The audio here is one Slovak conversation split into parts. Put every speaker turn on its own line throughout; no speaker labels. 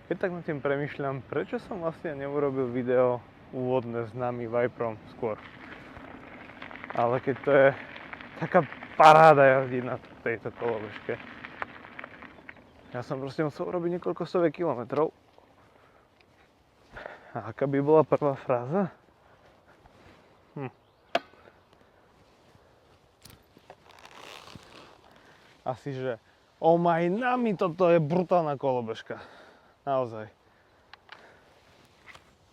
Keď tak nad tým premýšľam, prečo som vlastne neurobil video úvodné s nami Viperom skôr. Ale keď to je taká paráda jazdiť na tejto kolobežke. Ja som proste musel urobiť niekoľko stoviek kilometrov. A aká by bola prvá fráza? Asi, že oh my nami, toto je brutálna kolobežka. Naozaj.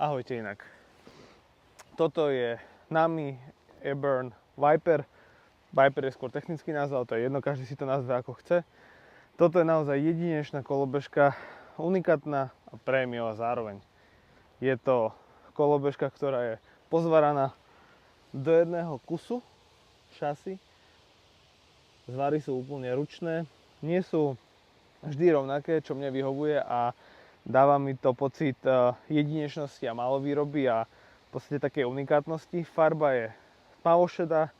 Ahojte inak. Toto je Nami Eburn Viper. Viper je skôr technický názov, to je jedno, každý si to nazve ako chce. Toto je naozaj jedinečná kolobežka, unikátna a prémiová zároveň. Je to kolobežka, ktorá je pozvaraná do jedného kusu šasy. Zvary sú úplne ručné, nie sú vždy rovnaké, čo mne vyhovuje a dáva mi to pocit jedinečnosti a malovýroby a v podstate takej unikátnosti. Farba je tmavošedá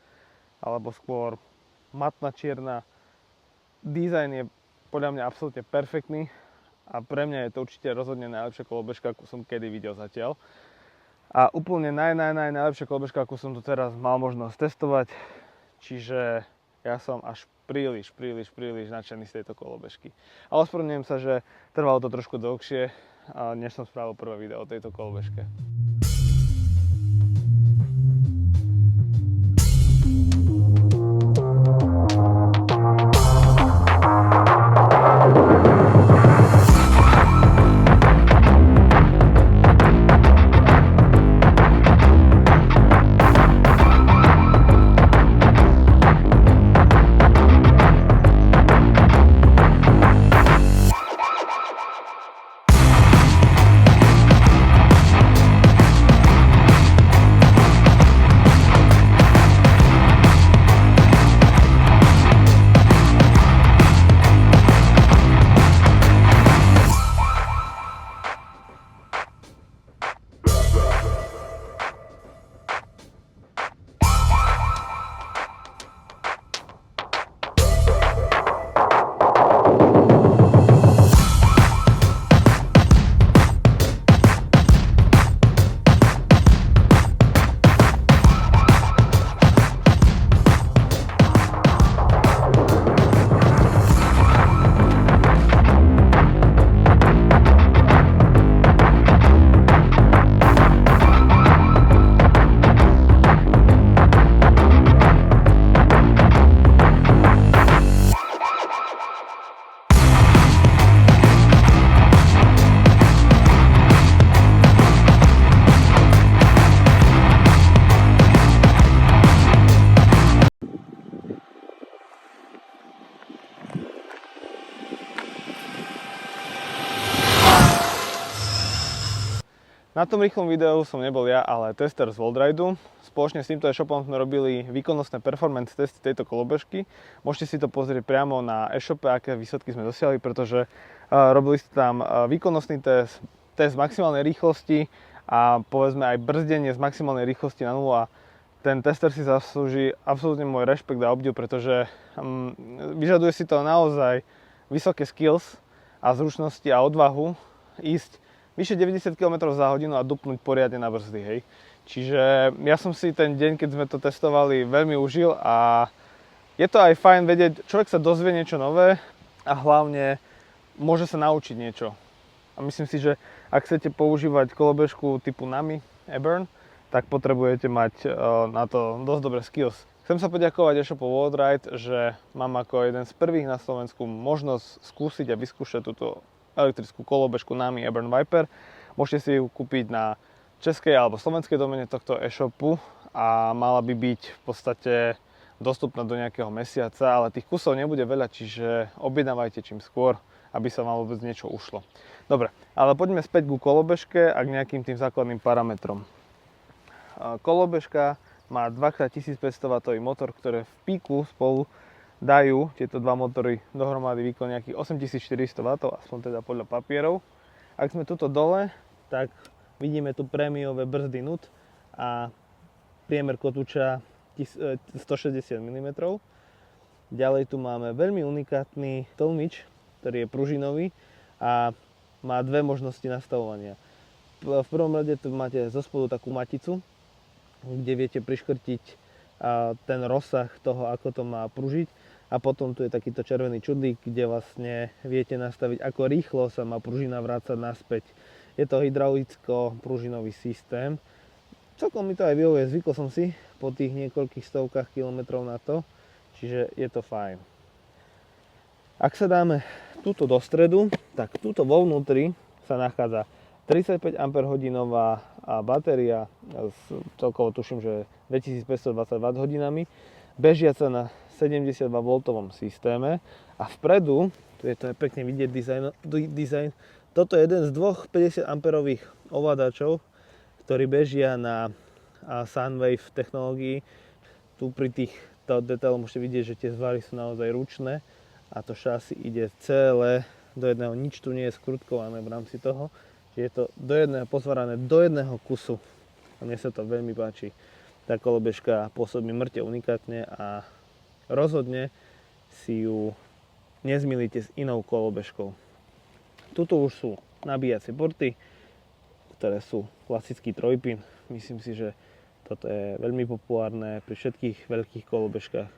alebo skôr matná čierna. Dizajn je podľa mňa absolútne perfektný a pre mňa je to určite rozhodne najlepšia kolobežka, akú som kedy videl zatiaľ. A úplne najlepšia kolobežka, akú som tu teraz mal možnosť testovať, čiže ja som až príliš nadšený z tejto kolobežky. A ospravedlňujem sa, že trvalo to trošku dlhšie, než som spravil prvé video o tejto kolobežke. Na tom rýchlom videu som nebol ja, ale tester z Worldrideu. Spoločne s týmto e-shopom sme robili výkonnostné performance testy tejto kolobežky. Môžete si to pozrieť priamo na e-shope, aké výsledky sme dosiahli, pretože robili ste tam výkonnostný test maximálnej rýchlosti a povedzme aj brzdenie z maximálnej rýchlosti na 0. Ten tester si zaslúži absolútne môj rešpekt a obdiv, pretože vyžaduje si to naozaj vysoké skills a zručnosti a odvahu ísť vyše 90 km za hodinu a dupnúť poriadne na brzdy, hej. Čiže ja som si ten deň, keď sme to testovali, veľmi užil a je to aj fajn vedieť, človek sa dozvie niečo nové a hlavne môže sa naučiť niečo. A myslím si, že ak chcete používať kolobežku typu Nami Eburn, tak potrebujete mať na to dosť dobré skills. Chcem sa poďakovať e-shopu Worldride, že mám ako jeden z prvých na Slovensku možnosť skúsiť a vyskúšať túto elektrickú kolobežku Nami Eburn Viper. Môžete si ju kúpiť na českej alebo slovenskej domene tohto e-shopu a mala by byť v podstate dostupná do nejakého mesiaca, ale tých kusov nebude veľa, čiže objednávajte čím skôr, aby sa vám vôbec niečo ušlo. Dobre, ale poďme späť ku kolobežke a k nejakým tým základným parametrom. Kolobežka má 2x1500W motor, ktoré v píku spolu dajú tieto dva motory dohromady výkon nejakých 8400 W, aspoň teda podľa papierov. Ak sme tuto dole, tak vidíme tu prémiové brzdy NUT a priemer kotúča 160 mm. Ďalej tu máme veľmi unikátny tlmič, ktorý je pružinový a má dve možnosti nastavovania. V prvom rade tu máte zo spodu takú maticu, kde viete priškrtiť ten rozsah toho, ako to má pružiť. A potom tu je takýto červený čudlík, kde vlastne viete nastaviť, ako rýchlo sa má pružina vrácať naspäť. Je to hydraulicko-pružinový systém. Celkom mi to aj vyhovuje, zvykol som si po tých niekoľkých stovkách kilometrov na to, čiže je to fajn. Ak sa dáme túto do stredu, tak túto vo vnútri sa nachádza 35 Ah batéria s celkovo tuším, že 2520 Wh, bežiaca na 72V systéme a vpredu, tu je to pekne vidieť dizajn, toto je jeden z dvoch 50 A ovládačov, ktorí bežia na Sunwave technológii. Tu pri týchto detailoch môžete vidieť, že tie zvary sú naozaj ručné a to šasy ide celé do jedného, nič tu nie je skrutkované v rámci toho, že je to do jedného pozvarané do jedného kusu a mne sa to veľmi páči. Tá kolobežka pôsobí mŕte unikátne a rozhodne si ju nezmýlite s inou kolobežkou. Tuto už sú nabíjacie porty, ktoré sú klasický trojpin. Myslím si, že toto je veľmi populárne pri všetkých veľkých kolobežkách.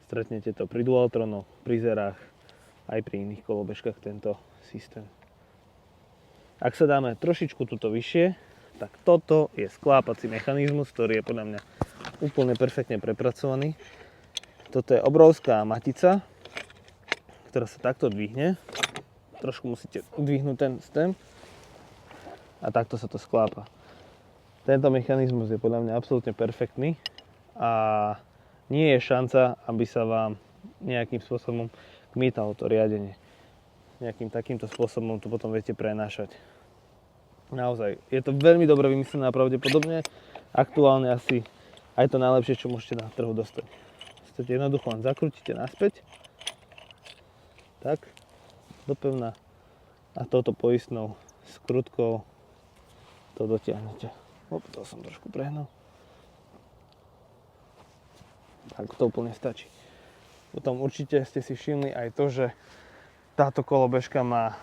Stretnete to pri Dualtronoch, pri Zerách, aj pri iných kolobežkách tento systém. Ak sa dáme trošičku tuto vyššie, tak toto je sklápací mechanizmus, ktorý je podľa mňa úplne perfektne prepracovaný. Toto je obrovská matica, ktorá sa takto dvihne. Trošku musíte dvihnúť ten stem a takto sa to sklápa. Tento mechanizmus je podľa mňa absolútne perfektný a nie je šanca, aby sa vám nejakým spôsobom kmítalo to riadenie. Nejakým takýmto spôsobom to potom viete prenášať. Naozaj, je to veľmi dobre vymyslené a pravdepodobne aktuálne asi aj to najlepšie, čo môžete na trhu dostať. Chcete jednoducho len zakrútite naspäť, tak, dopevna a touto poistnou skrutkou to dotiahnete. To som trošku prehnal. Tak to úplne stačí. Potom určite ste si všimli aj to, že táto kolobežka má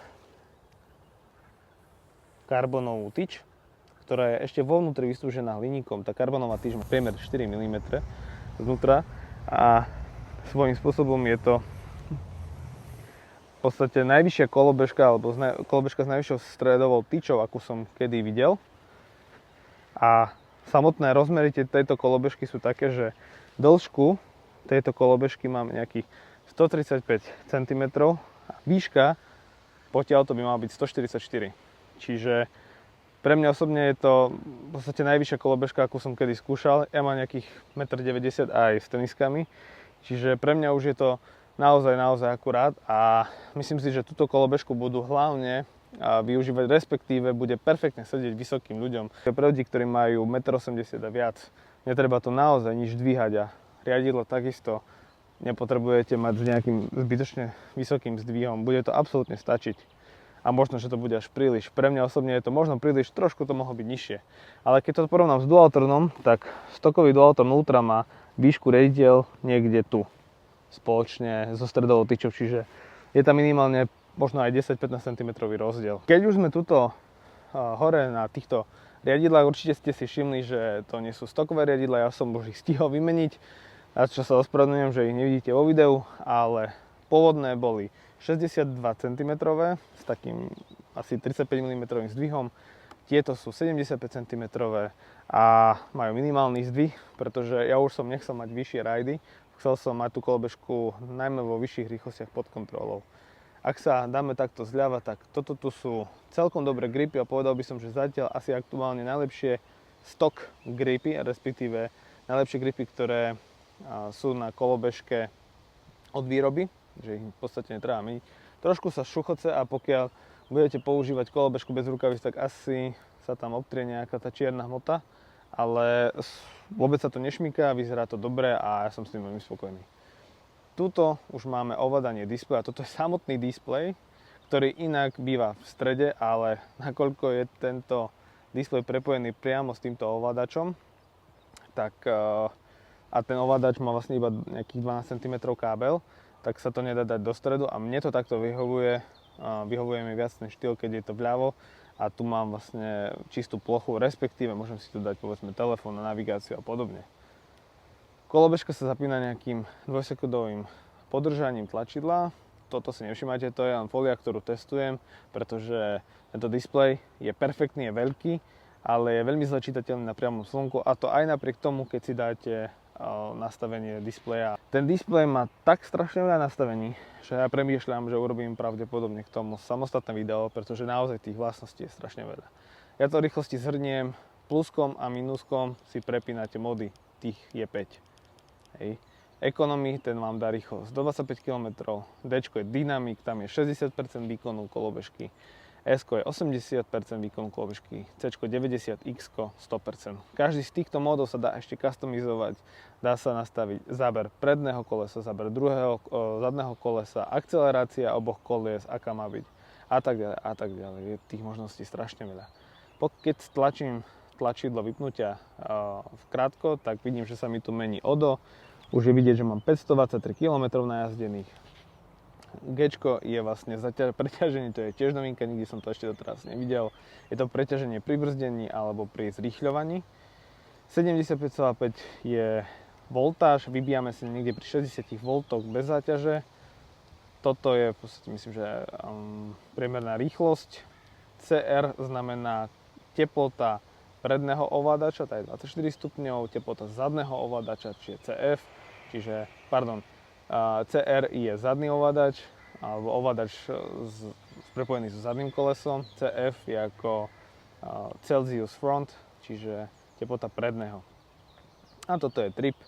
karbonovú tyč, ktorá je ešte vo vnútri vystrúžená hliníkom. Tá karbonová tyč má priemer 4 mm znútra a svojím spôsobom je to v podstate najvyššia kolobežka alebo kolobežka s najvyššou stredovou tyčou, akú som kedy videl. A samotné rozmery tejto kolobežky sú také, že dĺžku tejto kolobežky máme nejakých 135 cm a výška potiaľ to by mala byť 144. Čiže pre mňa osobne je to v podstate najvyššia kolobežka, akú som kedy skúšal. Ja mám nejakých 1,90 m aj s teniskami, čiže pre mňa už je to naozaj akurát a myslím si, že túto kolobežku budú hlavne využívať, respektíve bude perfektne sedieť vysokým ľuďom. Pre ľudí, ktorí majú 1,80 m a viac, netreba to naozaj nič dvíhať a riadidlo takisto nepotrebujete mať s nejakým zbytočne vysokým zdvihom. Bude to absolútne stačiť. A možno, že to bude až príliš. Pre mňa osobne je to možno príliš, trošku to mohlo byť nižšie. Ale keď to porovnám s Dualtronom, tak stokový Dualtron Ultra má výšku riadiel niekde tu. Spoločne so stredovou tyčou, čiže je tam minimálne možno aj 10-15 cm rozdiel. Keď už sme tuto hore na týchto riadidlách, určite ste si všimli, že to nie sú stokové riadidlá, ja som už ich stihol vymeniť, na čo sa ospravedlňujem, že ich nevidíte vo videu, ale pôvodné boli 62 cm s takým asi 35 mm zdvihom. Tieto sú 75 cm a majú minimálny zdvih, pretože ja už som nechcel mať vyššie rajdy. Chcel som mať tú kolobežku najmä vo vyšších rýchlostiach pod kontrolou. Ak sa dáme takto zľava, tak toto tu sú celkom dobré gripy a povedal by som, že zatiaľ asi aktuálne najlepšie stock gripy, respektíve najlepšie gripy, ktoré sú na kolobežke od výroby, že ich v podstate netreba meniť. Trošku sa šuchoce a pokiaľ budete používať kolobežku bez rukavíc, tak asi sa tam obtrie nejaká tá čierna hmota, ale vôbec sa to nešmýka, vyzerá to dobre a ja som s tým veľmi spokojný. Tuto už máme ovládanie displeja, toto je samotný displej, ktorý inak býva v strede, ale nakoľko je tento displej prepojený priamo s týmto ovládačom, tak a ten ovládač má vlastne iba nejakých 12 cm kábel, tak sa to nedá dať do stredu a mne to takto vyhovuje vyhovuje mi viac ten štýl, keď je to vľavo a tu mám vlastne čistú plochu, respektíve môžem si tu dať povedzme telefón na navigáciu a podobne. Kolobežka sa zapína nejakým 2-sekundovým podržaním tlačidla. Toto si nevšimajte, to je len fólia, ktorú testujem, pretože tento displej je perfektný, je veľký, ale je veľmi zle čitateľný na priamom slnku, a to aj napriek tomu, keď si dáte nastavenie displeja. Ten displej má tak strašne veľa nastavení, že ja premýšľam, že urobím pravdepodobne k tomu samostatné video, pretože naozaj tých vlastností je strašne veľa. Ja to rýchlosti zhrniem, pluskom a minuskom si prepínate mody, tých je 5. Hej. Economy, ten vám dá rýchlosť do 25 km, D je Dynamic, tam je 60% výkonu kolobežky, S je 80% výkonu kolobežky, C 90, X 100%. Každý z týchto módov sa dá ešte customizovať, dá sa nastaviť záber predného kolesa, záber zadného kolesa, akcelerácia oboch kolies, aká má byť a tak ďalej a tak ďalej. Je tých možností strašne veľa. Keď stlačím tlačidlo vypnutia krátko, tak vidím, že sa mi tu mení odo. Už je vidieť, že mám 523 km najazdených. G je vlastne preťaženie, to je tiež novinka, nikdy som to ešte doteraz nevidel. Je to preťaženie pri brzdení alebo pri zrýchľovaní. 75,5 je voltáž, vybíjame si niekde pri 60 V bez záťaže. Toto je v podstate, myslím, že priemerná rýchlosť. CR znamená teplota predného ovládača, tá je 24 stupňov, teplota zadného ovládača, čiže CF, CR je zadný ovládač, alebo ovládač prepojený so zadným kolesom, CF je ako Celsius front, čiže teplota predného. A toto je trip,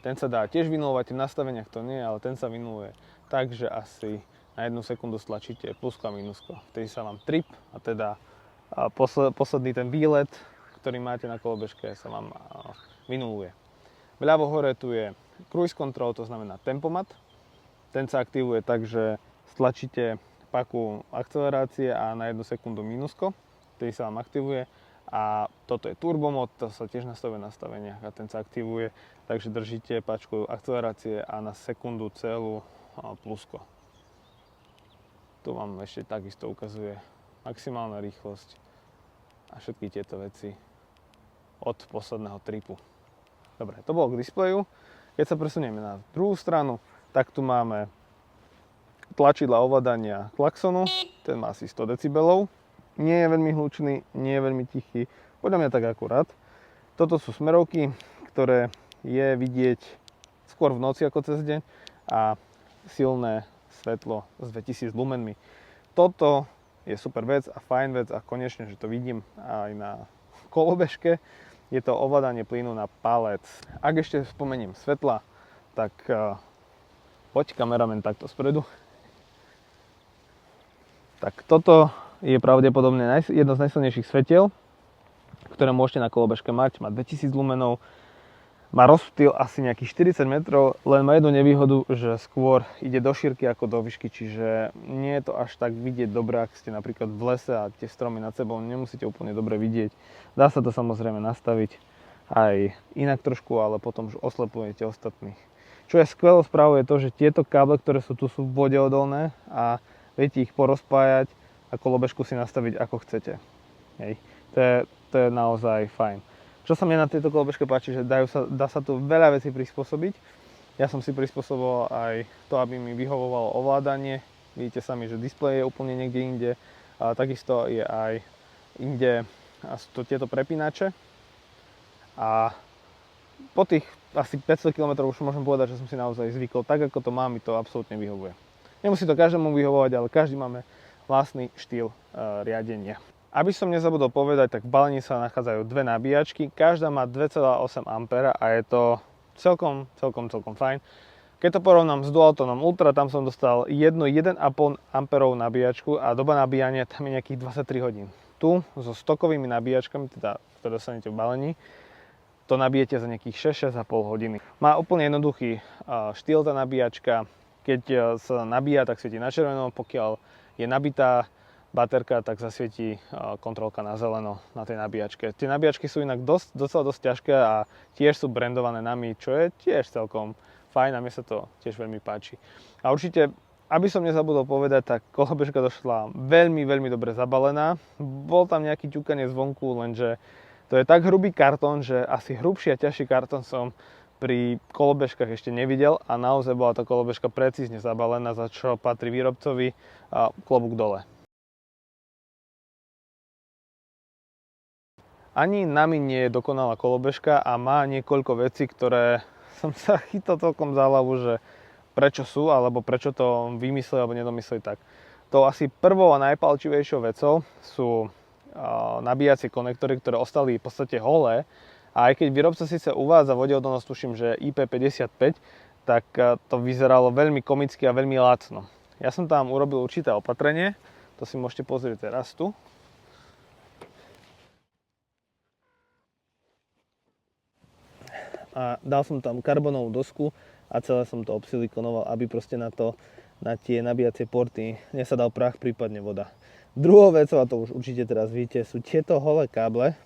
ten sa dá tiež vynulovať, v nastaveniach to nie, ale ten sa vynuluje tak, že asi na 1 sekundu stlačíte plusko a minusko. Vtedy sa vám trip, a teda posledný ten výlet, ktorý máte na kolobežke, sa vám vynuluje. Vľavo hore tu je cruise control, to znamená tempomat. Ten sa aktivuje tak, že stlačíte paku akcelerácie a na 1 sekundu minusko, ktorý sa vám aktivuje. A toto je turbomod, to sa tiež nastavuje na nastaveniach a ten sa aktivuje, takže držíte pačku akcelerácie a na sekundu celú plusko. Tu vám ešte takisto ukazuje maximálna rýchlosť a všetky tieto veci od posledného tripu. Dobre, to bolo k displeju. Keď sa presunieme na druhú stranu, tak tu máme tlačidla ovládania klaxonu, ten má asi 100 decibelov. Nie je veľmi hlučný, nie je veľmi tichý, podľa mňa tak akurát. Toto sú smerovky, ktoré je vidieť skôr v noci ako cez deň a silné svetlo s 2000 lumenmi. Toto je super vec a fajn vec a konečne, že to vidím aj na kolobežke. Je to ovládanie plynu na palec. Ak ešte spomeniem svetla, tak poď kameramen takto spredu. Tak toto je pravdepodobne jedno z najsilnejších svetiel, ktoré môžete na kolobežke mať. Má 2000 lumenov, má rozptyl asi nejakých 40 metrov, len má jednu nevýhodu, že skôr ide do šírky ako do výšky, čiže nie je to až tak vidieť dobre, ak ste napríklad v lese a tie stromy nad sebou nemusíte úplne dobre vidieť. Dá sa to samozrejme nastaviť aj inak trošku, ale potom už oslepujete ostatných. Čo je skvelou správou je to, že tieto káble, ktoré sú tu, sú vodeodolné a viete ich porozpájať a kolobežku si nastaviť ako chcete. Hej. To je naozaj fajn. Čo sa mne na tejto kolobežke páči, že dá sa tu veľa vecí prispôsobiť. Ja som si prispôsoboval aj to, aby mi vyhovovalo ovládanie. Vidíte sami, že displej je úplne niekde inde. A takisto je aj inde tieto prepínače. A po tých asi 500 km už môžem povedať, že som si naozaj zvykol. Tak ako to mám, mi to absolútne vyhovuje. Nemusí to každému vyhovovať, ale každý máme vlastný štýl riadenia. Aby som nezabudol povedať, tak v balení sa nachádzajú dve nabíjačky. Každá má 2,8 A a je to celkom fajn. Keď to porovnám s Dualtonom Ultra, tam som dostal 1,5 A nabíjačku a doba nabíjania tam je nejakých 23 hodín. Tu so stokovými nabíjačkami, teda, ktoré dostanete v balení, to nabijete za nejakých 6,5 hodiny. Má úplne jednoduchý štýl tá nabíjačka. Keď sa nabíja, tak svieti na červeno, pokiaľ je nabitá baterka, tak zasvietí kontrolka na zeleno na tej nabíjačke. Tie nabíjačky sú inak docela dosť ťažké a tiež sú brandované nami, čo je tiež celkom fajn a mne sa to tiež veľmi páči. A určite Aby som nezabudol povedať, tak kolobežka došla veľmi, veľmi dobre zabalená. Bol tam nejaký ťukanie zvonku, lenže to je tak hrubý kartón, že asi hrubší a ťažší kartón som pri kolobežkách ešte nevidel a naozaj bola tá kolobežka precízne zabalená, za čo patrí výrobcovi a klobúk dole. Ani nami nie je dokonalá kolobežka a má niekoľko vecí, ktoré som sa chytal celkom za hlavu, že prečo sú, alebo prečo to vymysleli alebo nedomysleli tak. To asi prvou a najpalčivejšou vecou sú nabíjacie konektory, ktoré ostali v podstate holé. A aj keď výrobca síce uvádza vodeodolnosť, tuším, že IP55, tak to vyzeralo veľmi komicky a veľmi lacno. Ja som tam urobil určité opatrenie, to si môžete pozrieť teraz tu. A dal som tam karbonovú dosku a celé som to obsilikonoval, aby proste na tie nabíjacie porty nesadal prach, prípadne voda. Druhou vecou, a to už určite teraz vidíte, sú tieto holé káble,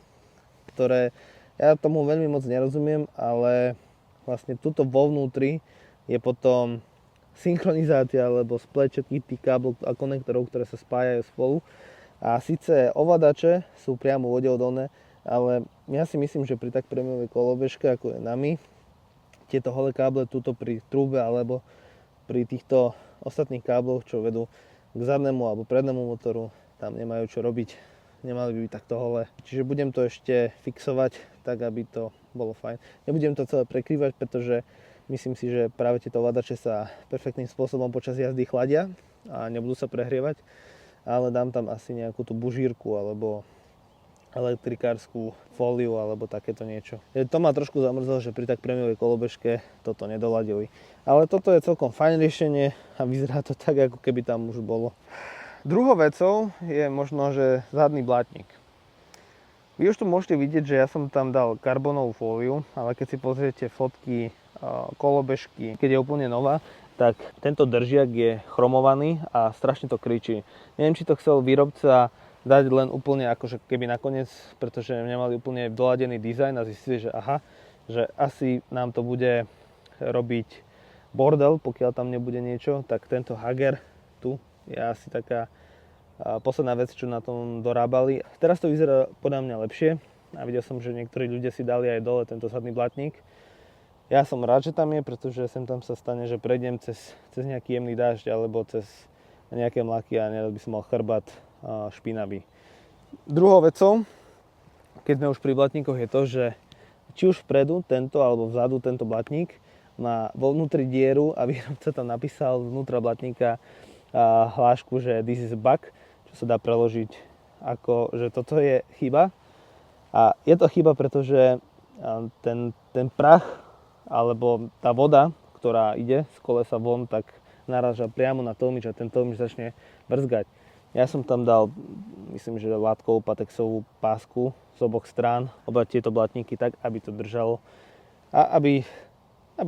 ktoré ja tomu veľmi moc nerozumiem, ale vlastne tuto vo vnútri je potom synchronizácia alebo splet všetkých tých káblov a konektorov, ktoré sa spájajú spolu. A síce ovládače sú priamo vodeodolné, ale ja si myslím, že pri tak prémiovej kolobežke, ako je nami, tieto holé káble tuto pri trúbe alebo pri týchto ostatných kábloch, čo vedú k zadnému alebo prednému motoru, tam nemajú čo robiť. Nemali by byť takto holé. Čiže budem to ešte fixovať tak, aby to bolo fajn. Nebudem to celé prekrývať, pretože myslím si, že práve tieto ovládače sa perfektným spôsobom počas jazdy chladia a nebudú sa prehrievať, ale dám tam asi nejakú tú bužírku alebo elektrikárskú fóliu alebo takéto niečo. To ma trošku zamrzelo, že pri tak prémiovej kolobežke toto nedoladili. Ale toto je celkom fajn riešenie a vyzerá to tak, ako keby tam už bolo. Druhou vecou je možno, že zadný blátnik. Vy už tu môžete vidieť, že ja som tam dal karbonovú fóliu, ale keď si pozriete fotky kolobežky, keď je úplne nová, tak tento držiak je chromovaný a strašne to kričí. Neviem, či to chcel výrobca dať len úplne akože keby nakoniec, pretože nemali úplne doladený dizajn a zistili, že aha, že asi nám to bude robiť bordel, pokiaľ tam nebude niečo, tak tento Hager tu je asi taká posledná vec, čo na tom dorábali. Teraz to vyzerá podľa mňa lepšie a videl som, že niektorí ľudia si dali aj dole tento zadný blatník. Ja som rád, že tam je, pretože sem tam sa stane, že prejdem cez nejaký jemný dážď alebo cez nejaké mlaky a nerad by som mal chrbát špinavý. Druhou vecou, keď sme už pri blatníkoch, je to, že či už vpredu tento alebo vzadu tento blatník má vo vnútri dieru a výrobca tam napísal vnútra blatníka hlášku, že this is a bug, čo sa dá preložiť ako, že toto je chyba. A je to chyba, pretože ten prach alebo tá voda, ktorá ide z kolesa von, tak naráža priamo na tlmič a ten tlmič začne brzgať. Ja som tam dal, myslím, že látkovú patexovú pásku z oboch strán, oba tieto blatníky tak, aby to držalo a aby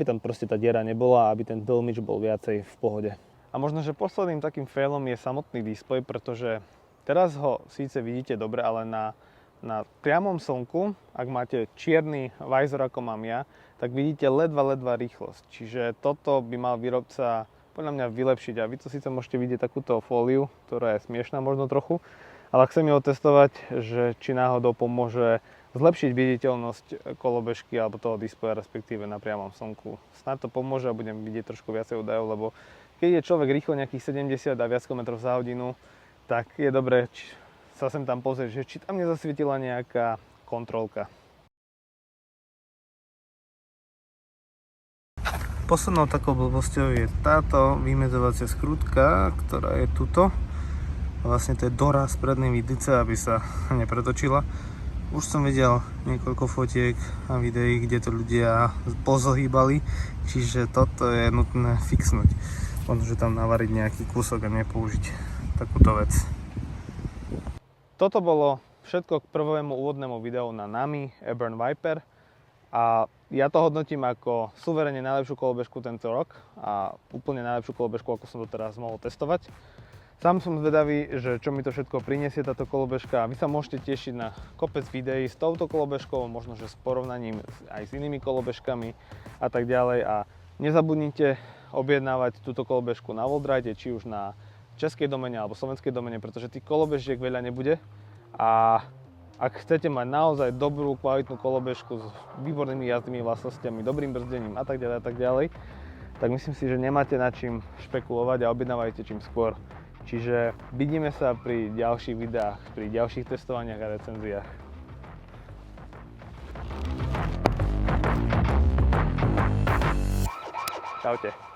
tam proste tá diera nebola a aby ten tlmič bol viacej v pohode. A možno, že posledným takým failom je samotný displej, pretože teraz ho síce vidíte dobre, ale na priamom slnku, ak máte čierny visor ako mám ja, tak vidíte ledva rýchlosť. Čiže toto by mal výrobca podľa mňa vylepšiť. A vy to síce môžete vidieť takúto fóliu, ktorá je smiešná možno trochu, ale chcem ju otestovať, že či náhodou pomôže zlepšiť viditeľnosť kolobežky alebo toho displeja, respektíve na priamom slnku. Snáď to pomôže a budem vidieť trošku viacej údajov, lebo keď je človek rýchlo nejakých 70 a viac kilometrov za hodinu, tak je dobré sa sem tam pozrieť, že či tam nezasvietila nejaká kontrolka. Poslednou takou blbosťou je táto vymedzovacia skrutka, ktorá je tuto. Vlastne to je doraz prednej vidlice, aby sa nepretočila. Už som videl niekoľko fotiek a videí, kde to ľudia pozohýbali, čiže toto je nutné fixnúť. Možno, že tam navariť nejaký kúsok a nepoužiť takúto vec. Toto bolo všetko k prvému úvodnému videu na Nami Eburn Viper. A ja to hodnotím ako suverene najlepšiu kolobežku tento rok a úplne najlepšiu kolobežku, ako som to teraz mohol testovať. Sám som zvedavý, že čo mi to všetko prinesie táto kolobežka a vy sa môžete tešiť na kopec videí s touto kolobežkou, možno že s porovnaním aj s inými kolobežkami a tak ďalej. A nezabudnite objednávať túto kolobežku na Worldride, či už na českej domene alebo slovenskej domene, pretože tých kolobežiek veľa nebude. A ak chcete mať naozaj dobrú, kvalitnú kolobežku s výbornými jazdnými vlastnosťami, dobrým brzdením a tak ďalej, tak myslím si, že nemáte nad čím špekulovať a objednávajte čím skôr. Čiže vidíme sa pri ďalších videách, pri ďalších testovaniach a recenziách. Čaute.